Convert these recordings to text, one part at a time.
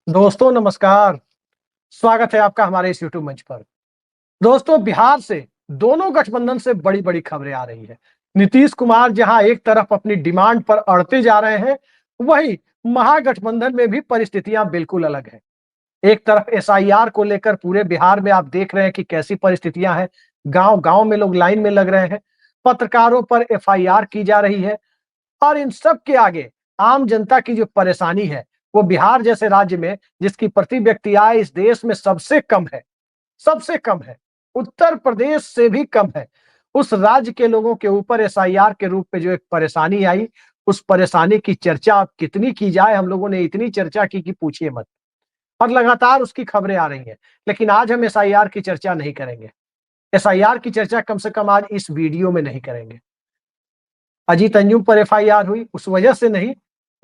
दोस्तों नमस्कार। स्वागत है आपका हमारे इस यूट्यूब मंच पर। दोस्तों बिहार से दोनों गठबंधन से बड़ी-बड़ी खबरें आ रही हैं। नीतीश कुमार जहां एक तरफ अपनी डिमांड पर अड़ते जा रहे हैं, वहीं महागठबंधन में भी परिस्थितियां बिल्कुल अलग हैं। एक तरफ एसआईआर को लेकर पूरे बिहार में आप देख रहे हैं कि कैसी परिस्थितियां हैं। गांव-गांव में लोग लाइन में लग रहे हैं। पत्रकारों पर एफआईआर की जा रही है। और इन सब के आगे आम जनता की जो परेशानी है, वो बिहार जैसे राज्य में जिसकी प्रति व्यक्ति आय इस देश में सबसे कम है, उत्तर प्रदेश से भी कम है। उस राज्य के लोगों के ऊपर एसआईआर के रूप में जो एक परेशानी आई, उस परेशानी की चर्चा अब कितनी की जाए, हम लोगों ने इतनी चर्चा की कि पूछिए मत। और लगातार उसकी खबरें आ रही हैं। लेकिन आज हम एसआईआर की चर्चा नहीं करेंगे। एसआईआर की चर्चा कम से कम आज इस वीडियो में नहीं करेंगे। अजीत अंजुम पर एफआईआर हुई उस वजह से नहीं,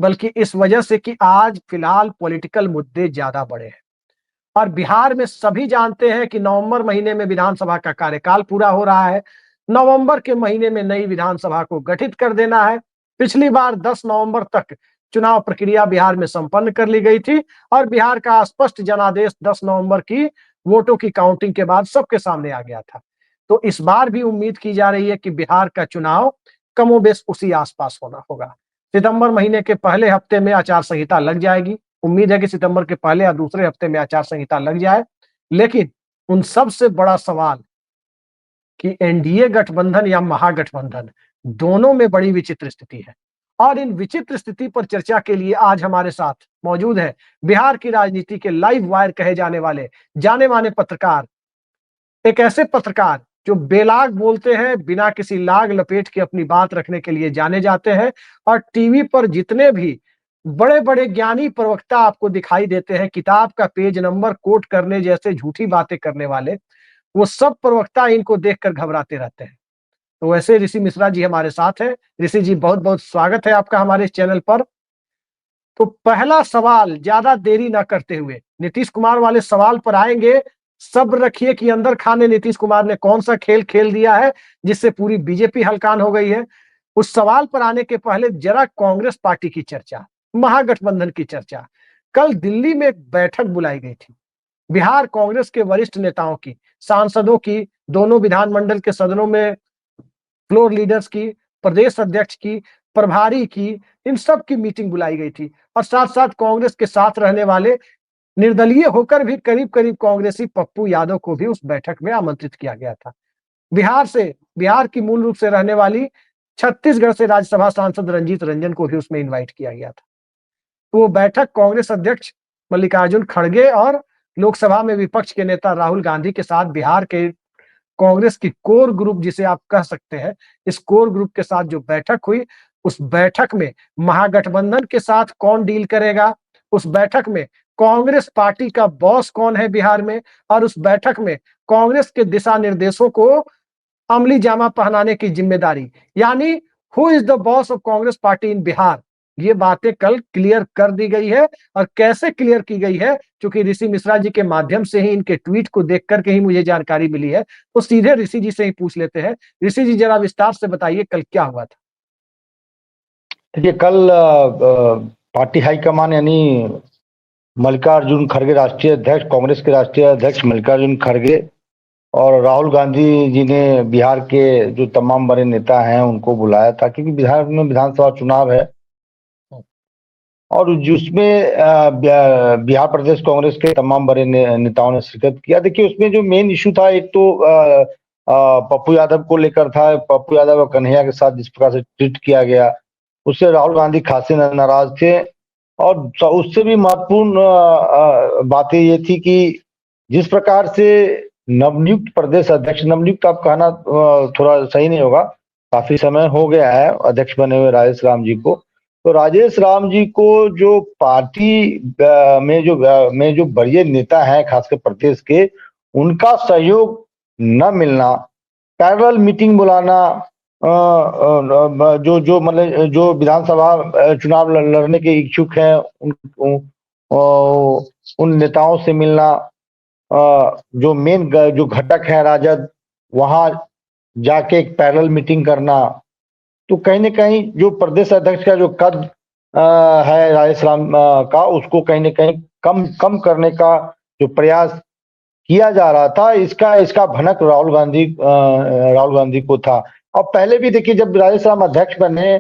बल्कि इस वजह से कि आज फिलहाल पॉलिटिकल मुद्दे ज्यादा बड़े हैं। और बिहार में सभी जानते हैं कि नवंबर महीने में विधानसभा का कार्यकाल पूरा हो रहा है। नवंबर के महीने में नई विधानसभा को गठित कर देना है। पिछली बार 10 नवंबर तक चुनाव प्रक्रिया बिहार में संपन्न कर ली गई थी और बिहार का स्पष्ट जनादेश 10 नवंबर की वोटों की काउंटिंग के बाद सबके सामने आ गया था। तो इस बार भी उम्मीद की जा रही है कि बिहार का चुनाव कमोबेश उसी आसपास होना होगा। सितंबर महीने के पहले हफ्ते में आचार संहिता लग जाएगी। उम्मीद है कि सितंबर के पहले या दूसरे हफ्ते में आचार संहिता लग जाए। लेकिन उन सबसे बड़ा सवाल कि एनडीए गठबंधन या महागठबंधन, दोनों में बड़ी विचित्र स्थिति है। और इन विचित्र स्थिति पर चर्चा के लिए आज हमारे साथ मौजूद है बिहार की राजनीति के लाइव वायर कहे जाने वाले जाने माने पत्रकार, एक ऐसे पत्रकार जो बेलाग बोलते हैं, बिना किसी लाग लपेट के अपनी बात रखने के लिए जाने जाते हैं। और टीवी पर जितने भी बड़े-बड़े ज्ञानी प्रवक्ता आपको दिखाई देते हैं, किताब का पेज नंबर कोट करने जैसे झूठी बातें करने वाले, वो सब प्रवक्ता इनको देखकर घबराते रहते हैं। तो वैसे ऋषि मिश्रा जी हमारे साथ हैं। ऋषि जी बहुत-बहुत स्वागत है आपका हमारे इस चैनल पर। तो पहला सवाल ज्यादा देरी ना करते हुए नीतीश कुमार वाले सवाल पर आएंगे। सब्र रखिए कि अंदर खाने नीतीश कुमार ने कौन सा खेल खेल दिया है जिससे पूरी बीजेपी हलकान हो गई है। उस सवाल पर आने के पहले जरा कांग्रेस पार्टी की चर्चा, महागठबंधन की चर्चा। कल दिल्ली में एक बैठक बुलाई गई थी बिहार कांग्रेस के वरिष्ठ नेताओं की, सांसदों की, दोनों विधानमंडल के सदनों में फ्लोर लीडर्स की, प्रदेश अध्यक्ष की, प्रभारी की, इन सब की मीटिंग बुलाई गई थी। और साथ-साथ कांग्रेस के साथ रहने वाले निर्दलीय होकर भी करीब-करीब कांग्रेसी पप्पू यादव को भी उस बैठक में आमंत्रित किया गया था। बिहार की मूल रूप से रहने वाली छत्तीसगढ़ से राज्यसभा सांसद रंजीत रंजन को भी उसमें इनवाइट किया गया था। तो वो बैठक कांग्रेस अध्यक्ष मल्लिकार्जुन खड़गे और लोकसभा में विपक्ष के नेता राहुल गांधी के साथ बिहार के कांग्रेस की कोर ग्रुप जिसे आप कह सकते हैं, इस कोर ग्रुप के साथ जो बैठक हुई, उस बैठक में महागठबंधन के साथ कौन डील करेगा, उस बैठक में कांग्रेस पार्टी का बॉस कौन है बिहार में, और उस बैठक में कांग्रेस के दिशा निर्देशों को अमली जामा पहनाने की जिम्मेदारी, यानी who is the boss of Congress party इन बिहार, ये बातें कल क्लियर कर दी गई है। और कैसे क्लियर की गई है, क्योंकि ऋषि मिश्रा जी के माध्यम से ही, इनके ट्वीट को देख करके ही मुझे जानकारी मिली है, तो सीधे ऋषि जी से ही पूछ लेते हैं। ऋषि जी जरा विस्तार से बताइए कल क्या हुआ था। देखिए कल पार्टी हाईकमान यानी मल्लिकार्जुन खड़गे, राष्ट्रीय अध्यक्ष, कांग्रेस के राष्ट्रीय अध्यक्ष मल्लिकार्जुन खड़गे और राहुल गांधी जी ने बिहार के जो तमाम बड़े नेता हैं उनको बुलाया था, क्योंकि बिहार में विधानसभा चुनाव है और जिसमें बिहार प्रदेश कांग्रेस के तमाम बड़े नेताओं ने शिरकत किया। देखिए उसमें जो मेन इशू था, एक तो पप्पू यादव को लेकर था। पप्पू यादव और कन्हैया के साथ जिस प्रकार से ट्रीट किया गया, उससे राहुल गांधी खासे नाराज थे। और उससे भी महत्वपूर्ण बातें ये थी कि जिस प्रकार से नवनियुक्त प्रदेश अध्यक्ष, नवनियुक्त आप कहना थोड़ा सही नहीं होगा, काफी समय हो गया है अध्यक्ष बने हुए राजेश राम जी को। तो राजेश राम जी को जो पार्टी में जो बड़े नेता हैं, खासकर प्रदेश के, उनका सहयोग न मिलना, पैरेलल मीटिंग बुलाना, जो जो मतलब जो विधानसभा चुनाव लड़ने के इच्छुक हैं उन नेताओं से मिलना, जो मेन जो घटक है राजद, वहां जाके एक पैरेलल मीटिंग करना। तो कहीं ना कहीं जो प्रदेश अध्यक्ष का जो कद है राजेश राम का, उसको कहीं ना कहीं कम कम करने का जो प्रयास किया जा रहा था, इसका इसका भनक राहुल गांधी को था। और पहले भी देखिए, जब राजेश राम अध्यक्ष बने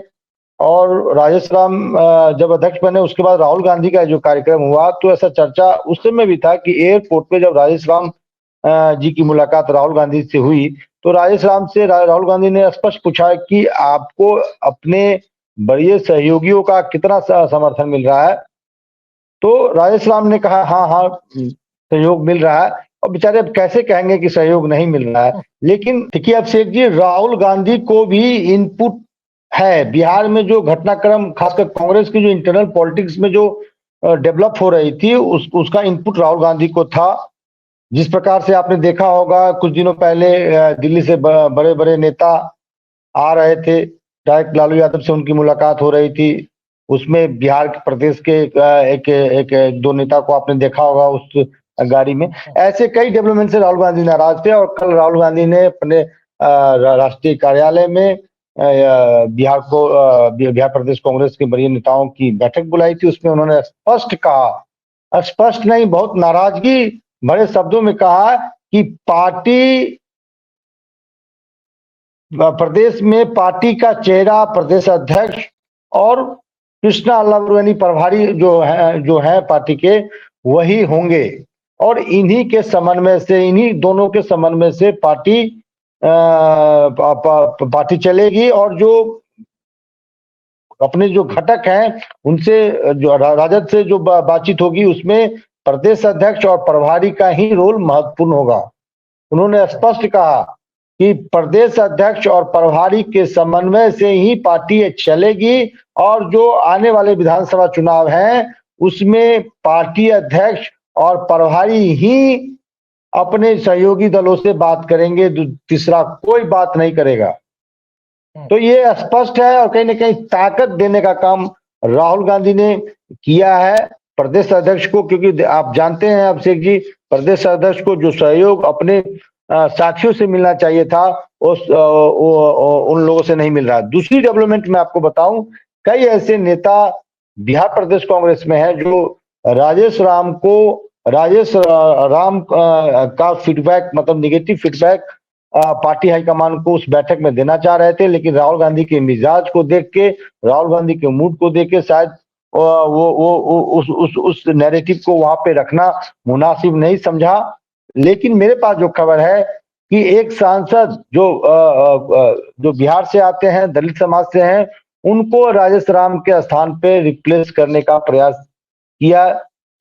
और राजेश राम जब अध्यक्ष बने, उसके बाद राहुल गांधी का जो कार्यक्रम हुआ, तो ऐसा चर्चा उस समय भी था कि एयरपोर्ट पे जब राजेश राम जी की मुलाकात राहुल गांधी से हुई, तो राजेश राम से राहुल गांधी ने स्पष्ट पूछा कि आपको अपने बड़े सहयोगियों का कितना समर्थन मिल रहा है। तो राजेश राम ने कहा हाँ हाँ सहयोग मिल रहा है। और बेचारे अब कैसे कहेंगे कि सहयोग नहीं मिल रहा है। लेकिन देखिए अभिषेक जी, राहुल गांधी को भी इनपुट है। बिहार में जो घटनाक्रम, खासकर कांग्रेस की जो इंटरनल पॉलिटिक्स में जो डेवलप हो रही थी, उसका इनपुट राहुल गांधी को था। जिस प्रकार से आपने देखा होगा, कुछ दिनों पहले दिल्ली से बड़े बड़े नेता आ रहे थे, डायरेक्ट लालू यादव से उनकी मुलाकात हो रही थी। उसमें बिहार के प्रदेश के एक दो नेता को आपने देखा होगा उस गाड़ी में। ऐसे कई डेवलपमेंट से राहुल गांधी नाराज थे, और कल राहुल गांधी ने अपने राष्ट्रीय कार्यालय में बिहार प्रदेश कांग्रेस के वरीय नेताओं की बैठक बुलाई थी। उसमें उन्होंने स्पष्ट कहा, स्पष्ट नहीं, बहुत नाराजगी भरे शब्दों में कहा कि पार्टी प्रदेश में पार्टी का चेहरा प्रदेश अध्यक्ष और कृष्णा लालवानी प्रभारी जो है पार्टी के, वही होंगे। और इन्हीं के समन्वय से, इन्हीं दोनों के समन्वय से पार्टी चलेगी। और जो अपने जो घटक हैं उनसे, जो राजद से जो बातचीत होगी, उसमें प्रदेश अध्यक्ष और प्रभारी का ही रोल महत्वपूर्ण होगा। उन्होंने स्पष्ट कहा कि प्रदेश अध्यक्ष और प्रभारी के समन्वय से ही पार्टी चलेगी, और जो आने वाले विधानसभा चुनाव हैं उसमें पार्टी अध्यक्ष और प्रभारी ही अपने सहयोगी दलों से बात करेंगे, तीसरा कोई बात नहीं करेगा। तो ये स्पष्ट है, और कहीं ना कहीं ताकत देने का काम राहुल गांधी ने किया है प्रदेश अध्यक्ष को। क्योंकि आप जानते हैं अभिषेक जी, प्रदेश अध्यक्ष को जो सहयोग अपने साथियों से मिलना चाहिए था, उन लोगों से नहीं मिल रहा। दूसरी डेवलपमेंट मैं आपको बताऊं, कई ऐसे नेता बिहार प्रदेश कांग्रेस में हैं जो राजेश राम का फीडबैक, मतलब निगेटिव फीडबैक पार्टी हाईकमान को उस बैठक में देना चाह रहे थे। लेकिन राहुल गांधी के मिजाज को देख के, राहुल गांधी के मूड को देख के, शायद वो उस नैरेटिव को वहां पे रखना मुनासिब नहीं समझा। लेकिन मेरे पास जो खबर है कि एक सांसद जो बिहार से आते हैं, दलित समाज से हैं, उनको राजेश राम के स्थान पे रिप्लेस करने का प्रयास किया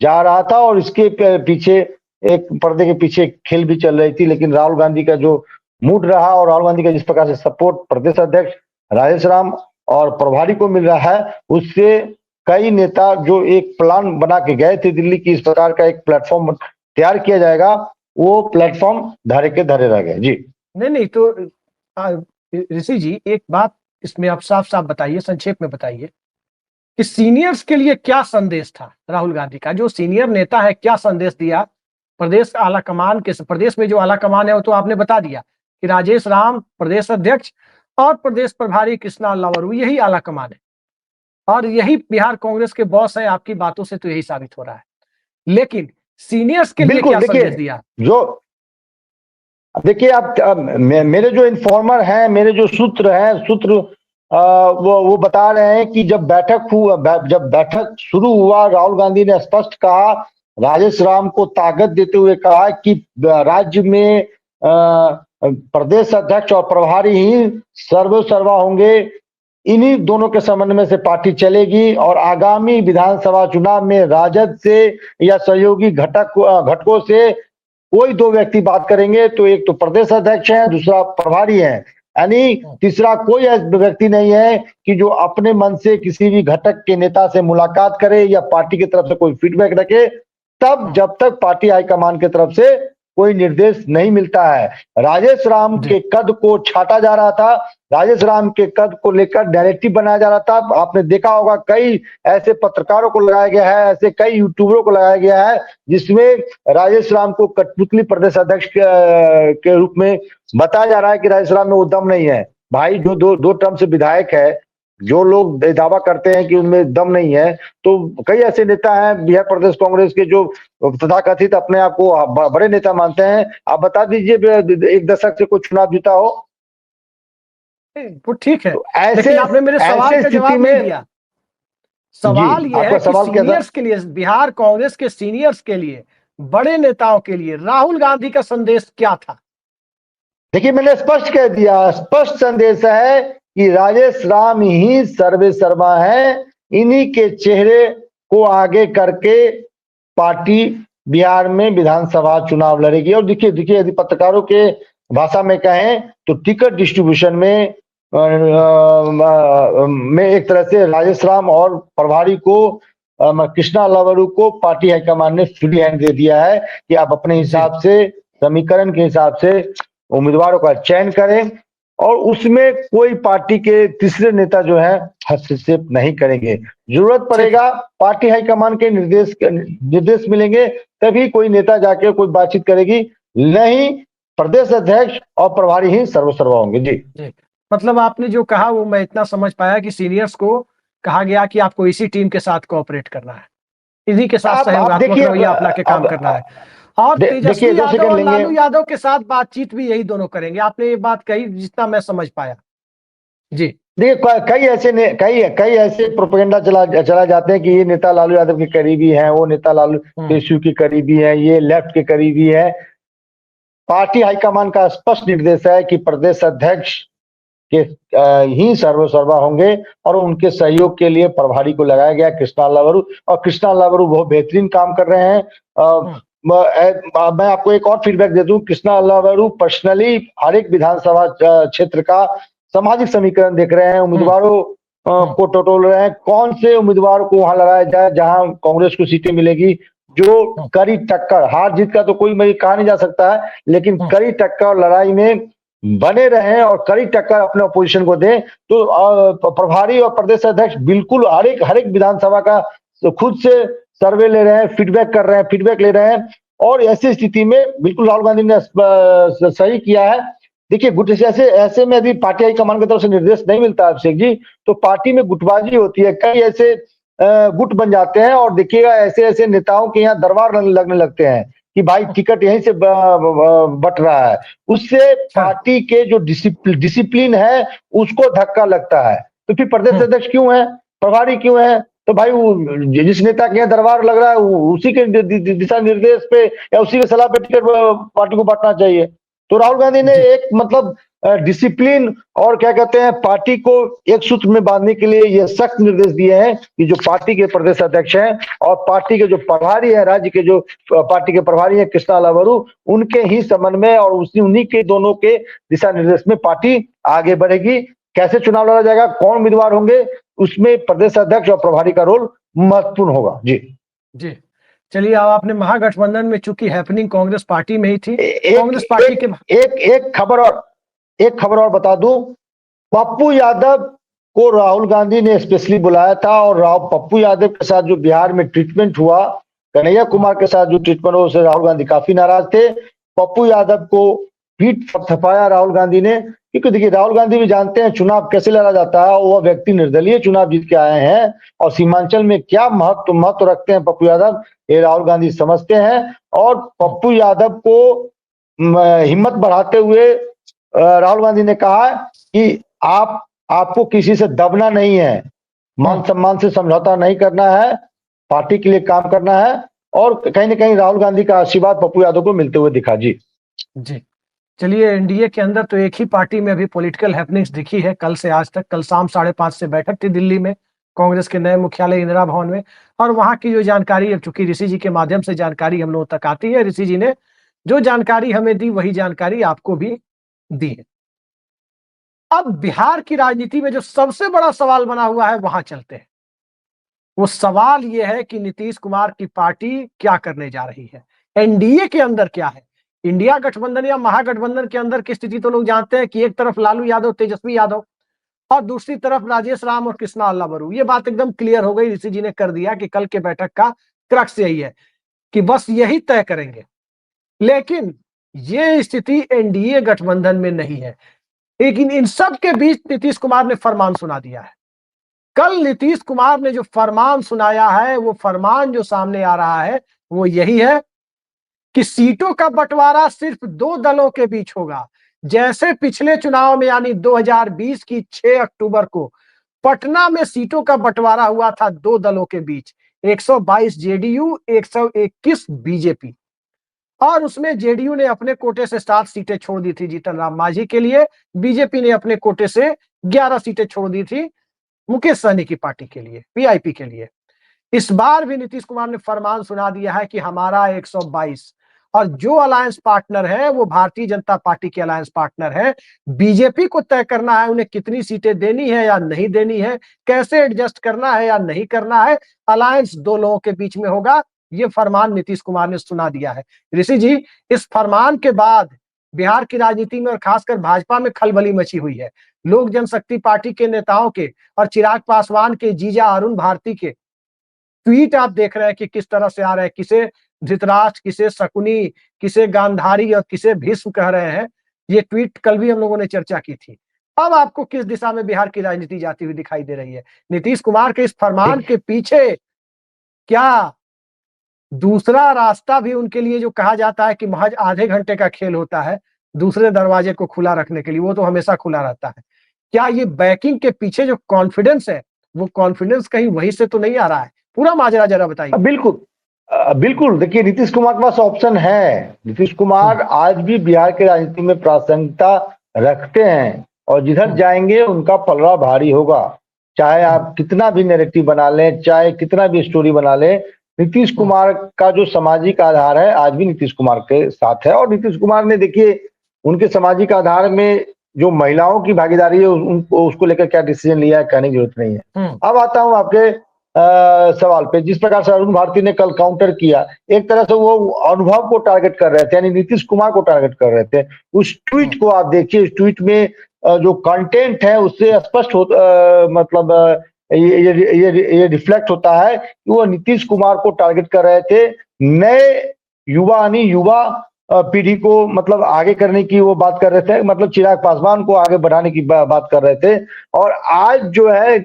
जा रहा था। और इसके पीछे एक पर्दे के पीछे खेल भी चल रही थी। लेकिन राहुल गांधी का जो मूड रहा, और राहुल गांधी का जिस प्रकार से सपोर्ट प्रदेश अध्यक्ष राजेश राम और प्रभारी को मिल रहा है, उससे कई नेता जो एक प्लान बना के गए थे दिल्ली की, इस प्रकार का एक प्लेटफॉर्म तैयार किया जाएगा, वो प्लेटफॉर्म धरे के धरे रह गए। जी नहीं तो ऋषि जी, एक बात इसमें आप साफ साफ बताइए, संक्षेप में बताइए कि सीनियर्स के लिए क्या संदेश था राहुल गांधी का? जो सीनियर नेता है, क्या संदेश दिया प्रदेश आला कमान के? प्रदेश में जो आला कमान है वो तो आपने बता दिया कि राजेश राम प्रदेश अध्यक्ष और प्रदेश प्रभारी कृष्णा लावरू, यही आला कमान है और यही बिहार कांग्रेस के बॉस है। आपकी बातों से तो यही साबित हो रहा है। लेकिन सीनियर्स के लिए क्या संदेश दिया? जो देखिए, आप मेरे जो इन्फॉर्मर हैं, मेरे जो सूत्र वो बता रहे हैं कि जब बैठक शुरू हुआ, राहुल गांधी ने स्पष्ट कहा, राजेश राम को ताकत देते हुए कहा कि राज्य में प्रदेश अध्यक्ष और प्रभारी ही सर्वा होंगे। इन्हीं दोनों के समन्वय से पार्टी चलेगी, और आगामी विधानसभा चुनाव में राजद से या सहयोगी घटकों से कोई दो व्यक्ति बात करेंगे, तो एक तो प्रदेश अध्यक्ष है, दूसरा प्रभारी है। यानी तीसरा कोई ऐसा व्यक्ति नहीं है कि जो अपने मन से किसी भी घटक के नेता से मुलाकात करे या पार्टी की तरफ से कोई फीडबैक रखे, तब जब तक पार्टी हाईकमान की तरफ से कोई निर्देश नहीं मिलता है। राजेश राम के कद को छाटा जा रहा था, राजेश राम के कद को लेकर नैरेटिव बनाया जा रहा था। आपने देखा होगा, कई ऐसे पत्रकारों को लगाया गया है, ऐसे कई यूट्यूबरों को लगाया गया है, जिसमें राजेश राम को कठपुतली प्रदेश अध्यक्ष के रूप में बताया जा रहा है कि राजेश राम में वो दम नहीं है। भाई, जो दो टर्म से विधायक है, जो लोग दावा करते हैं कि उनमें दम नहीं है, तो कई ऐसे नेता हैं बिहार प्रदेश कांग्रेस के जो तथाकथित अपने आप को बड़े नेता मानते हैं। आप बता दीजिए एक दशक से कोई चुनाव जीता हो? वो ठीक है, तो ऐसे लेकिन आपने मेरे सवाल ऐसे का स्थिति जवाब नहीं में दिया। जी, सवाल यह आपका है कि सवाल क्या था? सीनियर्स के लिए, बिहार कांग्रेस के सीनियर्स के लिए, बड़े नेताओं के लिए राहुल गांधी का संदेश क्या था? देखिए, मैंने स्पष्ट कह दिया, स्पष्ट संदेश है कि राजेश राम ही सर्वे सर्वा है। इन्हीं के चेहरे को आगे करके पार्टी बिहार में विधानसभा चुनाव लड़ेगी। और देखिए देखिए यदि पत्रकारों के भाषा में कहें तो टिकट डिस्ट्रीब्यूशन में एक तरह से राजेश राम और प्रभारी को कृष्णा लवरू को पार्टी हाईकमान ने फ्री हैंड दे दिया है कि आप अपने हिसाब से, समीकरण के हिसाब से उम्मीदवारों का चयन करें, और उसमें कोई पार्टी के तीसरे नेता जो है हस्तक्षेप नहीं करेंगे। जरूरत पड़ेगा पार्टी हाईकमान के निर्देश मिलेंगे तभी कोई नेता जाके कोई बातचीत करेगी, नहीं प्रदेश अध्यक्ष और प्रभारी ही सर्वसर्वा होंगे। जी, मतलब आपने जो कहा वो मैं इतना समझ पाया कि सीनियर्स को कहा गया कि आपको इसी टीम के साथ कोऑपरेट करना है, इन्हीं के साथ आप सहयोगात्मक देखिए, रवैया अपना के काम करना है, और देखिए तेजस्वी 2 यादव सेकंड और लेंगे। लालू यादव के साथ बातचीत भी यही दोनों करेंगे। आपने ये बात कही जितना मैं समझ पाया। जी, देखिए, कई ऐसे प्रोपेगेंडा चला जाते हैं कि ये नेता लालू यादव के करीबी हैं, वो नेता लालू तेजस्वी के करीबी है, ये लेफ्ट के करीबी है। पार्टी हाईकमान का स्पष्ट निर्देश है कि प्रदेश अध्यक्ष के ही सर्वसर्वा होंगे, और उनके सहयोग के लिए प्रभारी को लगाया गया कृष्णा लवरू, और कृष्णा लवरू बहुत बेहतरीन काम कर रहे हैं। मैं आपको एक और फीडबैक दे दूं, कृष्णा लवरू पर्सनली हर एक विधानसभा क्षेत्र का सामाजिक समीकरण देख रहे हैं, उम्मीदवारों को टटोल रहे हैं, कौन से उम्मीदवार को वहां लगाया जाए जहां कांग्रेस को सीटें मिलेगी, जो कड़ी टक्कर, हार जीत का तो कोई मैं कहा नहीं जा सकता है, लेकिन कड़ी टक्कर लड़ाई में बने रहें और कड़ी टक्कर अपने अपोजिशन को दें। तो प्रभारी और प्रदेश अध्यक्ष बिल्कुल हर एक विधानसभा का तो खुद से सर्वे ले रहे हैं, फीडबैक कर रहे हैं, फीडबैक ले रहे हैं, और ऐसी स्थिति में बिल्कुल राहुल गांधी ने सही किया है। देखिए, गुट ऐसे ऐसे में यदि पार्टी हाईकमान की तरफ से निर्देश नहीं मिलता है अभिषेक जी, तो पार्टी में गुटबाजी होती है, कई ऐसे गुट बन जाते हैं, और देखिएगा ऐसे ऐसे नेताओं के यहाँ दरबार लगने लगते हैं कि भाई टिकट यहीं से बट रहा है, उससे पार्टी के जो डिसिप्लिन है उसको धक्का लगता है। तो फिर प्रदेश अध्यक्ष क्यों है, प्रभारी क्यों है? तो भाई वो जिस नेता के यहाँ दरबार लग रहा है उसी के दिशा निर्देश पे या उसी के सलाह पे टिकट पार्टी को बांटना चाहिए। तो राहुल गांधी ने एक मतलब डिसिप्लिन और क्या कहते हैं पार्टी को एक सूत्र में बांधने के लिए ये सख्त निर्देश दिए हैं कि जो पार्टी के प्रदेश अध्यक्ष हैं और पार्टी के जो प्रभारी है, राज्य के जो पार्टी के प्रभारी है कृष्णा लवरू, उनके ही समन्वय और उन्हीं के दोनों के दिशा निर्देश में पार्टी आगे बढ़ेगी। कैसे चुनाव लड़ा जाएगा, कौन उम्मीदवार होंगे, उसमें प्रदेश अध्यक्ष और प्रभारी का रोल महत्वपूर्ण होगा। जी जी, चलिए, अब आपने महागठबंधन में चूंकि हैपनिंग कांग्रेस पार्टी में ही थी, कांग्रेस पार्टी के एक खबर और बता दूं, पप्पू यादव को राहुल गांधी ने स्पेशली बुलाया था, और पप्पू यादव के साथ जो बिहार में ट्रीटमेंट हुआ, कन्हैया कुमार के साथ जो ट्रीटमेंट हुआ, उससे राहुल गांधी काफी नाराज थे। पप्पू यादव को पीठ थपथपाया राहुल गांधी ने, क्योंकि देखिए राहुल गांधी भी जानते हैं चुनाव कैसे लड़ा जाता है, वह व्यक्ति निर्दलीय चुनाव जीत के आए हैं, और सीमांचल में क्या महत्व रखते हैं पप्पू यादव, ये राहुल गांधी समझते हैं। और पप्पू यादव को हिम्मत बढ़ाते हुए राहुल गांधी ने कहा कि आपको किसी से दबना नहीं है, मान सम्मान से समझौता नहीं करना है, पार्टी के लिए काम करना है, और कहीं ना कहीं राहुल गांधी का आशीर्वाद पप्पू यादव को मिलते हुए दिखा। जी जी, चलिए, एनडीए के अंदर तो एक ही पार्टी में अभी पॉलिटिकल हैपनिंग्स दिखी है कल से आज तक। कल शाम 5:30 से बैठक थी दिल्ली में कांग्रेस के नए मुख्यालय इंदिरा भवन में, और वहां की जो जानकारी, अब चूंकि ऋषि जी के माध्यम से जानकारी हम लोगों तक आती है, ऋषि जी ने जो जानकारी हमें दी वही जानकारी आपको भी दी है। अब बिहार की राजनीति में जो सबसे बड़ा सवाल बना हुआ है वहां चलते हैं। वो सवाल ये है कि नीतीश कुमार की पार्टी क्या करने जा रही है, एनडीए के अंदर क्या है। इंडिया गठबंधन या महागठबंधन के अंदर की स्थिति तो लोग जानते हैं कि एक तरफ लालू यादव तेजस्वी यादव और दूसरी तरफ राजेश राम और कृष्णा अल्लाबरू। ये बात एकदम क्लियर हो गई, ऋषि जी ने कर दिया कि कल के बैठक का क्रक्स यही है कि बस यही तय करेंगे। लेकिन ये स्थिति एनडीए गठबंधन में नहीं है, लेकिन इन सब के बीच नीतीश कुमार ने फरमान सुना दिया है कल नीतीश कुमार ने जो फरमान सुनाया है, वो फरमान जो सामने आ रहा है वो यही है कि सीटों का बंटवारा सिर्फ 2 दलों के बीच होगा। जैसे पिछले चुनाव में यानी 2020 की 6 अक्टूबर को पटना में सीटों का बंटवारा हुआ था 2 दलों के बीच, 122 जेडीयू, 121 बीजेपी। और उसमें जेडीयू ने अपने कोटे से 7 सीटें छोड़ दी थी जीतन राम मांझी के लिए, बीजेपी ने अपने कोटे से 11 सीटें छोड़ दी थी मुकेश सहनी की पार्टी के लिए, पीआईपी के लिए। इस बार भी नीतीश कुमार ने फरमान सुना दिया है कि हमारा 122 और जो अलायंस पार्टनर है वो भारतीय जनता पार्टी के अलायंस पार्टनर है। बीजेपी को तय करना है उन्हें कितनी सीटें देनी है या नहीं देनी है, कैसे एडजस्ट करना है या नहीं करना है, अलायंस 2 लोगों के बीच में होगा। ये फरमान नीतीश कुमार ने सुना दिया है। ऋषि जी, इस फरमान के बाद बिहार की राजनीति में और खासकर भाजपा में खलबली मची हुई है। लोक जनशक्ति पार्टी के नेताओं के और चिराग पासवान के जीजा अरुण भारती के ट्वीट आप देख रहे हैं कि किस तरह से आ रहे हैं, किसे धृतराष्ट्र, किसे शकुनी, किसे गांधारी और किसे भीष्म कह रहे हैं। ये ट्वीट कल भी हम लोगों ने चर्चा की थी। अब आपको किस दिशा में बिहार की राजनीति जाती हुई दिखाई दे रही है? नीतीश कुमार के इस फरमान के पीछे क्या दूसरा रास्ता भी उनके लिए, जो कहा जाता है कि महज आधे घंटे का खेल होता है दूसरे दरवाजे को खुला रखने के लिए, वो तो हमेशा खुला रहता है। क्या ये बैकिंग के पीछे जो कॉन्फिडेंस है, वो कॉन्फिडेंस कहीं वहीं से तो नहीं आ रहा है? पूरा माजरा जरा बताइए। बिल्कुल बिल्कुल, देखिए नीतीश कुमार के पास ऑप्शन है। नीतीश कुमार आज भी बिहार की राजनीति में प्रासंगिकता रखते हैं और जिधर जाएंगे उनका पलड़ा भारी होगा। चाहे आप कितना भी नैरेटिव बना लें, चाहे कितना भी स्टोरी बना लें, नीतीश कुमार का जो सामाजिक आधार है आज भी नीतीश कुमार के साथ है। और नीतीश कुमार ने देखिए उनके सामाजिक आधार में जो महिलाओं की भागीदारी है उसको लेकर क्या डिसीजन लिया है कहने की जरूरत नहीं है। अब आता हूं आपके सवाल पे। जिस प्रकार से अरुण भारती ने कल काउंटर किया, एक तरह से वो अनुभव को टारगेट कर रहे थे, यानी नीतीश कुमार को टारगेट कर रहे थे। उस ट्वीट को आप देखिए, उस ट्वीट में जो कंटेंट है उससे स्पष्ट मतलब ये रिफ्लेक्ट होता है कि वो नीतीश कुमार को टारगेट कर रहे थे। नए युवा यानी युवा पीढ़ी को मतलब आगे करने की वो बात कर रहे थे, मतलब चिराग पासवान को आगे बढ़ाने की बात कर रहे थे। और आज जो है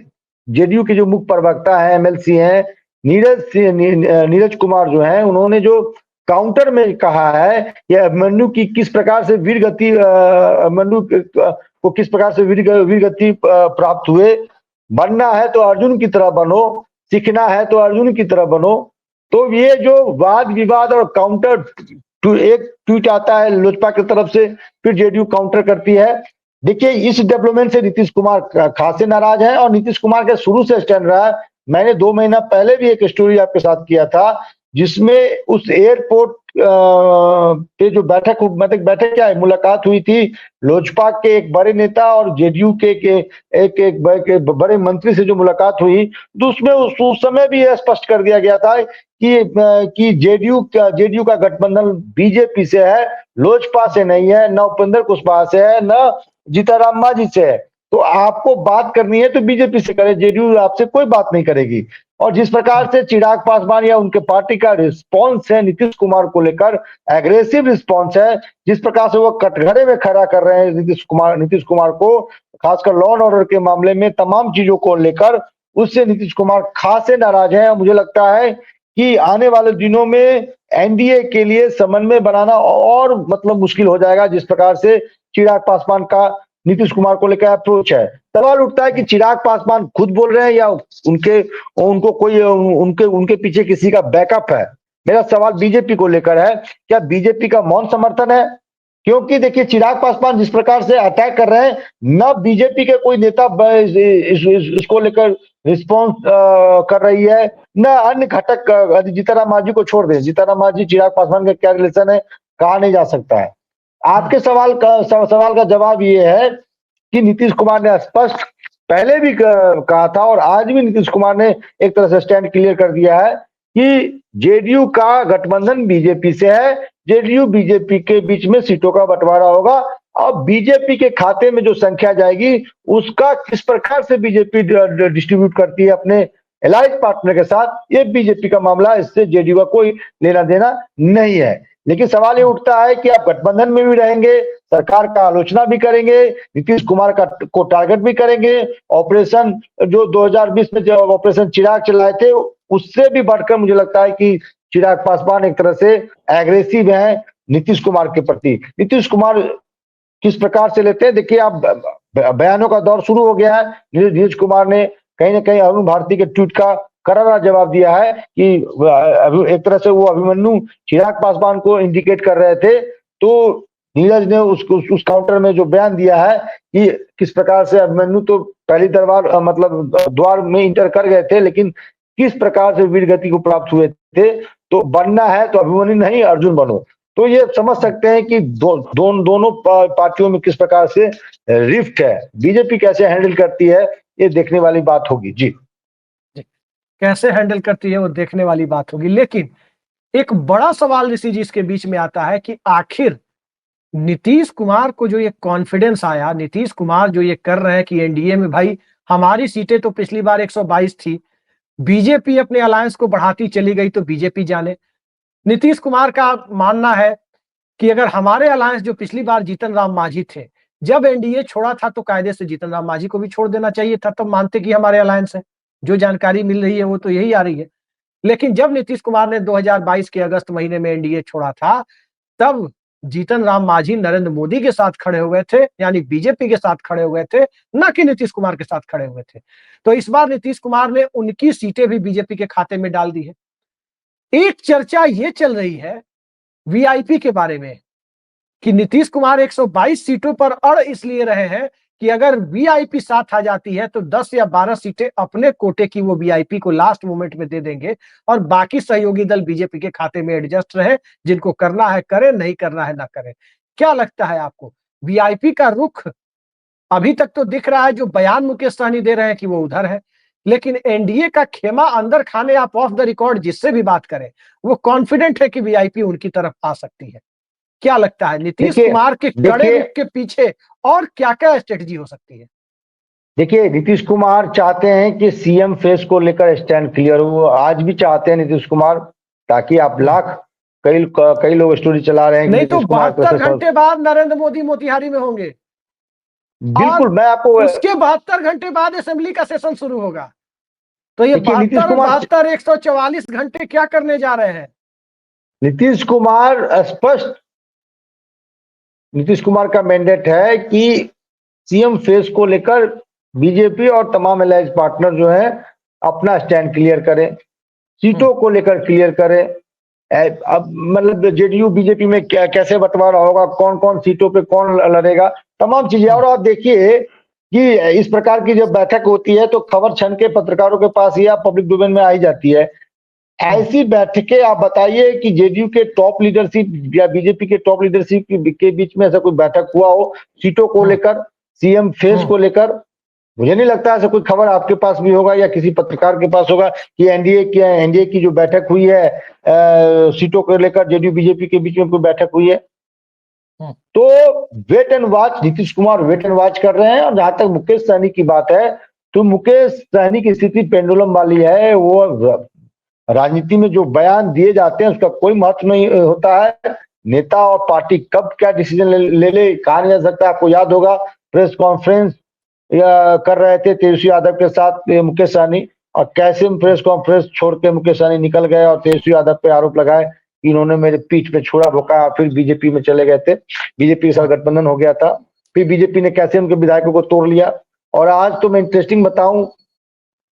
जेडीयू के जो मुख्य प्रवक्ता है, एमएलसी हैं, नीरज कुमार जो है, उन्होंने जो काउंटर में कहा है कि अभिमन्यु की किस प्रकार से वीर गति, अभिमन्यु को किस प्रकार से वीर गति प्राप्त हुए। बनना है तो अर्जुन की तरह बनो, सीखना है तो अर्जुन की तरह बनो। तो ये जो वाद विवाद और काउंटर, एक ट्वीट आता है लोजपा की तरफ से, फिर जेडीयू काउंटर करती है। देखिए इस डेवलपमेंट से नीतीश कुमार खासे नाराज है और नीतीश कुमार के शुरू से स्टैंड रहा है। मैंने 2 महीना पहले भी एक स्टोरी आपके साथ किया था जिसमें उस एयरपोर्ट पे जो बैठक क्या है, मुलाकात हुई थी लोजपा के एक बड़े नेता और जेडीयू के एक बड़े मंत्री से जो मुलाकात हुई, तो उसमें उस समय भी यह स्पष्ट कर दिया गया था कि जेडीयू का गठबंधन बीजेपी से है, लोजपा से नहीं है, न उपेंद्र कुशवाहा से है, न जीतनराम मांझी से है। तो आपको बात करनी है तो बीजेपी से करे, जेडीयू आपसे कोई बात नहीं करेगी। और जिस प्रकार से चिराग पासवान या उनके पार्टी का रिस्पॉन्स है नीतीश कुमार को लेकर, एग्रेसिव रिस्पॉन्स है, जिस प्रकार से वो कटघरे में खड़ा कर रहे हैं नीतीश कुमार को, खासकर लॉ एंड ऑर्डर के मामले में तमाम चीजों को लेकर, उससे नीतीश कुमार खासे नाराज है। मुझे लगता है कि आने वाले दिनों में एनडीए के लिए समन्वय बनाना और मतलब मुश्किल हो जाएगा, जिस प्रकार से चिराग पासवान का नीतीश कुमार को लेकर अप्रोच है। सवाल उठता है कि चिराग पासवान खुद बोल रहे हैं या उनके पीछे किसी का बैकअप है। मेरा सवाल बीजेपी को लेकर है, क्या बीजेपी का मौन समर्थन है? क्योंकि देखिए चिराग पासवान जिस प्रकार से अटैक कर रहे हैं, न बीजेपी के कोई नेता इसको लेकर रिस्पॉन्स कर रही है, न अन्य घटक। जीतनराम मांझी को छोड़ दें, जीतनराम मांझी चिराग पासवान का क्या रिलेशन है कहा नहीं जा सकता है। आपके सवाल का जवाब ये है कि नीतीश कुमार ने स्पष्ट पहले भी कहा था और आज भी नीतीश कुमार ने एक तरह से स्टैंड क्लियर कर दिया है कि जेडीयू का गठबंधन बीजेपी से है, जेडीयू बीजेपी के बीच में सीटों का बंटवारा होगा और बीजेपी के खाते में जो संख्या जाएगी उसका किस प्रकार से बीजेपी डिस्ट्रीब्यूट करती है अपने एलाइड पार्टनर के साथ, ये बीजेपी का मामला, इससे जेडीयू का कोई लेना देना नहीं है। लेकिन सवाल ये उठता है कि आप गठबंधन में भी रहेंगे, सरकार का आलोचना भी करेंगे, नीतीश कुमार का को टारगेट भी करेंगे। ऑपरेशन जो 2020 में जो ऑपरेशन चिराग चलाए थे, उससे भी बढ़कर मुझे लगता है कि चिराग पासवान एक तरह से एग्रेसिव है नीतीश कुमार के प्रति। नीतीश कुमार किस प्रकार से लेते हैं, देखिए आप, बयानों का दौर शुरू हो गया है। नीतीश कुमार ने कहीं ना कहीं अरुण भारती के ट्वीट का करारा जवाब दिया है कि एक तरह से वो अभिमन्यु चिराग पासवान को इंडिकेट कर रहे थे। तो नीरज ने उस काउंटर में जो बयान दिया है कि किस प्रकार से अभिमन्यु तो पहली दरबार मतलब द्वार में इंटर कर गए थे, लेकिन किस प्रकार से वीर गति को प्राप्त हुए थे। तो बनना है तो अभिमन्यु नहीं अर्जुन बनो। तो ये समझ सकते हैं कि दोनों पार्टियों में किस प्रकार से रिफ्ट है। बीजेपी कैसे हैंडल करती है, ये देखने वाली बात होगी। जी कैसे हैंडल करती है वो देखने वाली बात होगी। लेकिन एक बड़ा सवाल ऋषि जी इसके बीच में आता है कि आखिर नीतीश कुमार को जो ये कॉन्फिडेंस आया, नीतीश कुमार जो ये कर रहे हैं कि एनडीए में भाई हमारी सीटें तो पिछली बार 122 थी, बीजेपी अपने अलायंस को बढ़ाती चली गई तो बीजेपी जाने। नीतीश कुमार का मानना है कि अगर हमारे अलायंस जो पिछली बार जीतन राम मांझी थे, जब एनडीए छोड़ा था तो कायदे से जीतन राम मांझी को भी छोड़ देना चाहिए था, तब मानते कि हमारे अलायंस है। जो जानकारी मिल रही है वो तो यही आ रही है। लेकिन जब नीतीश कुमार ने 2022 के अगस्त महीने में एनडीए छोड़ा था, तब जीतन राम मांझी नरेंद्र मोदी के साथ खड़े हुए थे, यानी बीजेपी के साथ खड़े हुए थे, न कि नीतीश कुमार के साथ खड़े हुए थे। तो इस बार नीतीश कुमार ने उनकी सीटें भी बीजेपी के खाते में डाल दी है। एक चर्चा ये चल रही है वीआईपी के बारे में कि नीतीश कुमार 122 सीटों पर अड़ इसलिए रहे हैं कि अगर वीआईपी साथ आ जाती है तो 10 या 12 सीटें अपने कोटे की वो वीआईपी को लास्ट मोमेंट में दे देंगे और बाकी सहयोगी दल बीजेपी के खाते में एडजस्ट रहे। जिनको करना है करें, नहीं करना है ना करें। क्या लगता है आपको वीआईपी का रुख? अभी तक तो दिख रहा है जो बयान मुकेश सहनी दे रहे हैं कि वो उधर है, लेकिन एनडीए का खेमा अंदर खाने आप ऑफ द रिकॉर्ड जिससे भी बात करें वो कॉन्फिडेंट है कि वीआईपी उनकी तरफ आ सकती है। क्या लगता है नीतीश देखिए कुमार के कड़े देखिए रुख के पीछे और क्या क्या स्ट्रेटजी हो सकती है? देखिए नीतीश कुमार चाहते हैं कि सीएम फेस को लेकर स्टैंड क्लियर हो। आज भी चाहते हैं नीतीश कुमार, ताकि आप लाख कई कई लोग स्टोरी चला रहे हैं कि नहीं तो नीतीश कुमार 72 घंटे बाद नरेंद्र मोदी मोतिहारी में होंगे और बिल्कुल। मैं आपको उसके 72 घंटे बाद असेंबली का सेशन शुरू होगा। तो ये देखिए, 72 और 72 144 घंटे क्या करने जा रहे हैं? नीतीश कुमार स्पष्ट, नीतीश कुमार का मैंडेट है कि सीएम फेस को लेकर बीजेपी और तमाम अलायंस पार्टनर जो है अपना स्टैंड क्लियर करें, सीटों को लेकर क्लियर करें। अब मतलब जेडीयू बीजेपी में क्या कैसे बंटवारा होगा, कौन कौन सीटों पे कौन लड़ेगा, तमाम चीजें। और आप देखिए कि इस प्रकार की जब बैठक होती है तो खबर छन के पत्रकारों के पास या पब्लिक डोमेन में आई जाती है। ऐसी बैठकें आप बताइए कि जेडीयू के टॉप लीडरशिप या बीजेपी के टॉप लीडरशिप के बीच में ऐसा कोई बैठक हुआ हो सीटों को लेकर, सीएम फेस को लेकर? मुझे नहीं लगता ऐसा कोई खबर आपके पास भी होगा या किसी पत्रकार के पास होगा कि एनडीए की जो बैठक हुई है सीटों को लेकर जेडीयू बीजेपी के बीच में कोई बैठक हुई है। तो wait and watch, Nitish Kumar wait and watch कर रहे हैं। और जहां तक मुकेश सहनी की बात है तो मुकेश सहनी की स्थिति पेंडुलम वाली है। वो राजनीति में जो बयान दिए जाते हैं उसका कोई महत्व नहीं होता है। नेता और पार्टी कब क्या डिसीजन ले कहा नहीं जा सकता। आपको याद होगा प्रेस कॉन्फ्रेंस कर रहे थे तेजस्वी यादव के साथ मुकेश सहनी, और कैसे प्रेस कॉन्फ्रेंस छोड़ के मुकेश सहनी निकल गए और तेजस्वी यादव पे आरोप लगाए कि इन्होंने मेरे पीठ पे छुरा भोंका। फिर बीजेपी में चले गए थे, बीजेपी के साथ गठबंधन हो गया था। फिर बीजेपी ने कैसे उनके विधायकों को तोड़ लिया। और आज तो मैं इंटरेस्टिंग बताऊं,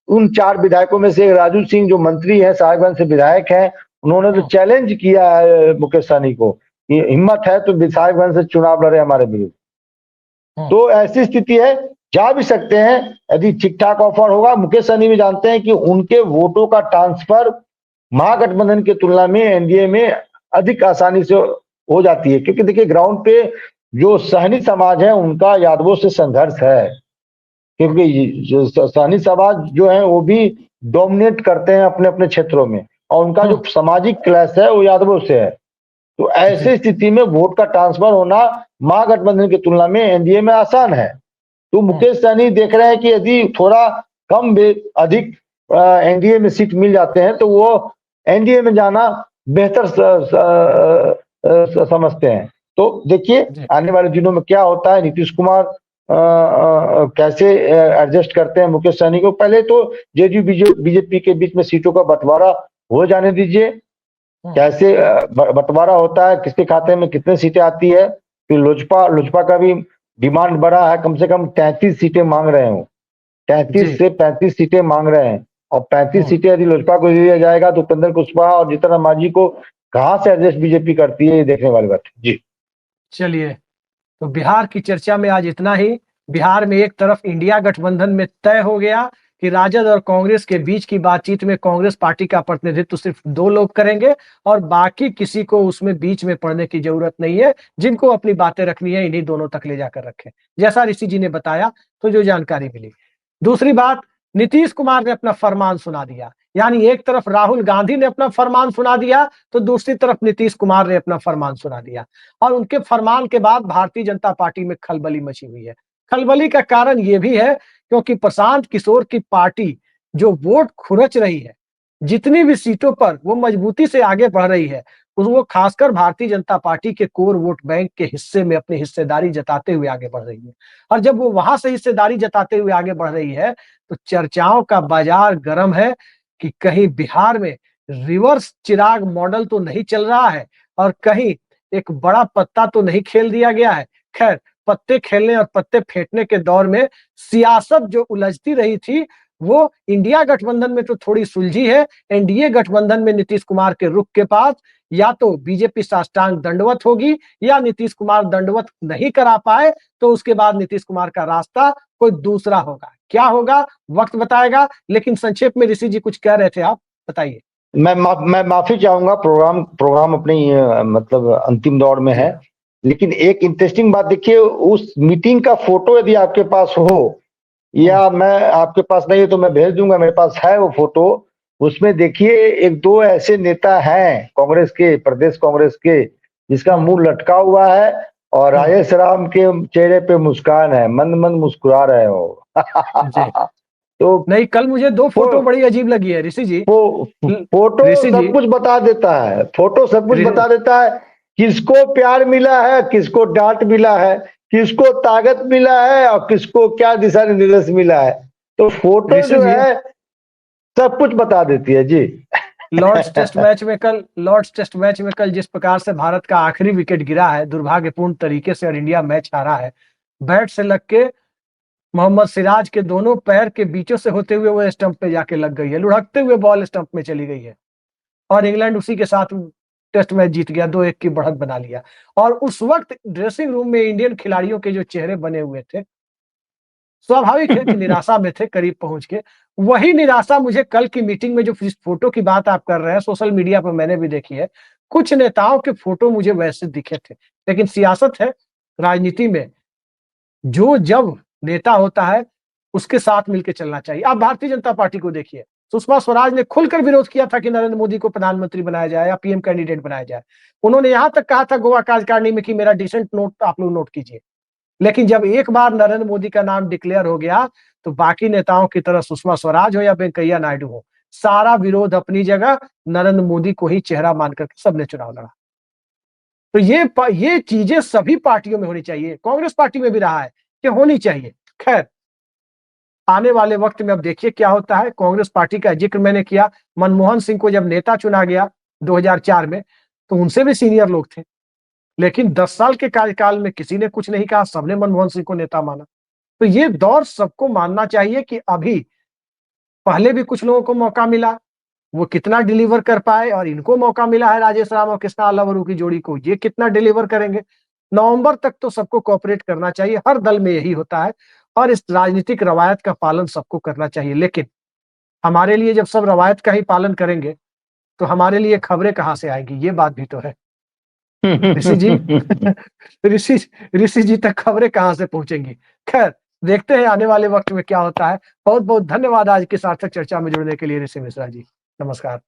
उन 4 विधायकों में से राजू सिंह जो मंत्री है, साहिबगंज से विधायक है, उन्होंने तो चैलेंज किया है मुकेश सहनी को कि हिम्मत है तो साहिबगंज से चुनाव लड़े हमारे विरुद्ध। तो ऐसी स्थिति है, जा भी सकते हैं यदि ठीक ठाक ऑफर होगा। मुकेश सहनी भी जानते हैं कि उनके वोटों का ट्रांसफर महागठबंधन की तुलना में एनडीए में अधिक आसानी से हो जाती है, क्योंकि देखिए ग्राउंड पे जो सहनी समाज है उनका यादवों से संघर्ष है। क्योंकि जो सहनी समाज जो है वो भी डोमिनेट करते हैं अपने अपने क्षेत्रों में, और उनका जो सामाजिक क्लास है वो यादवों से है। तो ऐसी स्थिति में वोट का ट्रांसफर होना महागठबंधन की तुलना में एनडीए में आसान है। तो मुकेश सहनी देख रहे हैं कि यदि थोड़ा कम अधिक एनडीए में सीट मिल जाते हैं तो वो एनडीए में जाना बेहतर समझते हैं। तो देखिए जी आने वाले दिनों में क्या होता है, नीतीश कुमार कैसे एडजस्ट करते हैं मुकेश सहनी को। पहले तो जेडीयू बीजेपी के बीच में सीटों का बंटवारा हो जाने दीजिए, कैसे बंटवारा होता है, किसके खाते में कितने सीटें आती है। फिर लोजपा का भी डिमांड बढ़ा है, कम से कम 33 सीटें मांग रहे हो, 33 जी से 35 सीटें मांग रहे हैं। और 35 सीटें यदि लोजपा को दे दिया जाएगा तो उपेंद्र कुशवाहा और जीतन राम मांझी को कहां से एडजस्ट बीजेपी करती है, ये देखने वाली बात है। जी चलिए, तो बिहार की चर्चा में आज इतना ही। बिहार में एक तरफ इंडिया गठबंधन में तय हो गया कि राजद और कांग्रेस के बीच की बातचीत में कांग्रेस पार्टी का प्रतिनिधित्व सिर्फ 2 लोग करेंगे और बाकी किसी को उसमें बीच में पड़ने की जरूरत नहीं है। जिनको अपनी बातें रखनी है इन्हीं दोनों तक ले जाकर रखें, जैसा ऋषि जी ने बताया, तो जो जानकारी मिली। दूसरी बात, नीतीश कुमार ने अपना फरमान सुना दिया। यानी एक तरफ राहुल गांधी ने अपना फरमान सुना दिया, तो दूसरी तरफ नीतीश कुमार ने अपना फरमान सुना दिया। और उनके फरमान के बाद भारतीय जनता पार्टी में खलबली मची हुई है। खलबली का कारण यह भी है क्योंकि प्रशांत किशोर की पार्टी जो वोट खुरच रही है, जितनी भी सीटों पर वो मजबूती से आगे बढ़ रही है, वो खासकर भारतीय जनता पार्टी के कोर वोट बैंक के हिस्से में अपनी हिस्सेदारी जताते हुए आगे बढ़ रही है। और जब वो वहां से हिस्सेदारी जताते हुए आगे बढ़ रही है, तो चर्चाओं का बाजार गर्म है कि कहीं बिहार में रिवर्स चिराग मॉडल तो नहीं चल रहा है और कहीं एक बड़ा पत्ता तो नहीं खेल दिया गया है। खैर, पत्ते खेलने और पत्ते फेंकने के दौर में सियासत जो उलझती रही थी, वो इंडिया गठबंधन में तो थोड़ी सुलझी है। एनडीए गठबंधन में नीतीश कुमार के रुख के पास या तो बीजेपी साष्टांग दंडवत होगी, या नीतीश कुमार दंडवत नहीं करा पाए तो उसके बाद नीतीश कुमार का रास्ता कोई दूसरा होगा। क्या होगा वक्त बताएगा, लेकिन संक्षेप में ऋषि जी कुछ कह रहे थे, आप बताइए। मैं माफी चाहूंगा, प्रोग्राम प्रोग्राम अपनी मतलब अंतिम दौर में जी है। लेकिन एक इंटरेस्टिंग बात देखिए, उस मीटिंग का फोटो यदि आपके पास हो, या मैं आपके पास नहीं है तो मैं भेज दूंगा, मेरे पास है वो फोटो। उसमें देखिए एक दो ऐसे नेता हैं कांग्रेस के, प्रदेश कांग्रेस के, जिसका मुंह लटका हुआ है और राजेश राम के चेहरे पे मुस्कान है, मंद मंद मुस्कुरा रहे हो। जी तो नहीं, कल मुझे 2 फोटो वो बड़ी अजीब लगी है ऋषि जी। फोटो ऋषि जी, सब कुछ बता देता है, फोटो सब कुछ बता देता है। किसको प्यार मिला है, किसको डांट मिला है, किसको ताकत मिला है और किसको क्या दिशा निर्देश मिला है। तो फोटो ऋषि जो जी, है सब कुछ बता देती है। जी लॉर्ड्स टेस्ट मैच में कल जिस प्रकार से भारत का आखिरी विकेट गिरा है दुर्भाग्यपूर्ण तरीके से, और इंडिया मैच हारा है, बैट से लग के मोहम्मद सिराज के दोनों पैर के बीचों से होते हुए वो स्टंप पे जाके लग गई है। लुढ़कते हुए बॉल स्टंप में चली गई है और इंग्लैंड उसी के साथ टेस्ट मैच जीत गया, 2-1 की बढ़त बना लिया। और उस वक्त ड्रेसिंग रूम में इंडियन खिलाड़ियों के जो चेहरे बने हुए थे, स्वाभाविक है कि निराशा में थे करीब पहुंच के। वही निराशा मुझे कल की मीटिंग में, जो फोटो की बात आप कर रहे हैं, सोशल मीडिया पर मैंने भी देखी है, कुछ नेताओं के फोटो मुझे वैसे दिखे थे। लेकिन सियासत है, राजनीति में जो जब नेता होता है उसके साथ मिलकर चलना चाहिए। आप भारतीय जनता पार्टी को देखिए, सुषमा स्वराज ने खुलकर विरोध किया था कि नरेंद्र मोदी को प्रधानमंत्री बनाया जाए या पीएम कैंडिडेट बनाया जाए। उन्होंने यहां तक कहा था गोवा कार्यकारिणी में कि मेरा डिसेंट नोट आप लोग नोट कीजिए। लेकिन जब एक बार नरेंद्र मोदी का नाम डिक्लेयर हो गया, तो बाकी नेताओं की तरह सुषमा स्वराज हो या वेंकैया नायडू हो, सारा विरोध अपनी जगह, नरेंद्र मोदी को ही चेहरा मानकर सबने चुनाव लड़ा। तो ये चीजें सभी पार्टियों में होनी चाहिए, कांग्रेस पार्टी में भी रहा है कि होनी चाहिए। खैर, आने वाले वक्त में अब देखिए क्या होता है। कांग्रेस पार्टी का जिक्र मैंने किया, मनमोहन सिंह को जब नेता चुना गया 2004 में, तो उनसे भी सीनियर लोग थे, लेकिन 10 साल के कार्यकाल में किसी ने कुछ नहीं कहा, सबने मनमोहन सिंह को नेता माना। तो ये दौर सबको मानना चाहिए कि अभी, पहले भी कुछ लोगों को मौका मिला, वो कितना डिलीवर कर पाए, और इनको मौका मिला है राजेश राम और कृष्णा अल्लावरू की जोड़ी को, ये कितना डिलीवर करेंगे। नवंबर तक तो सबको कॉपरेट करना चाहिए, हर दल में यही होता है, और इस राजनीतिक रवायत का पालन सबको करना चाहिए। लेकिन हमारे लिए जब सब रवायत का ही पालन करेंगे, तो हमारे लिए खबरें कहां से आएगी, ये बात भी तो है ऋषि जी। ऋषि ऋषि जी तक खबरें कहां से पहुंचेंगी। खैर, देखते हैं आने वाले वक्त में क्या होता है। बहुत बहुत धन्यवाद आज की सार्थक चर्चा में जुड़ने के लिए ऋषि मिश्रा जी। नमस्कार।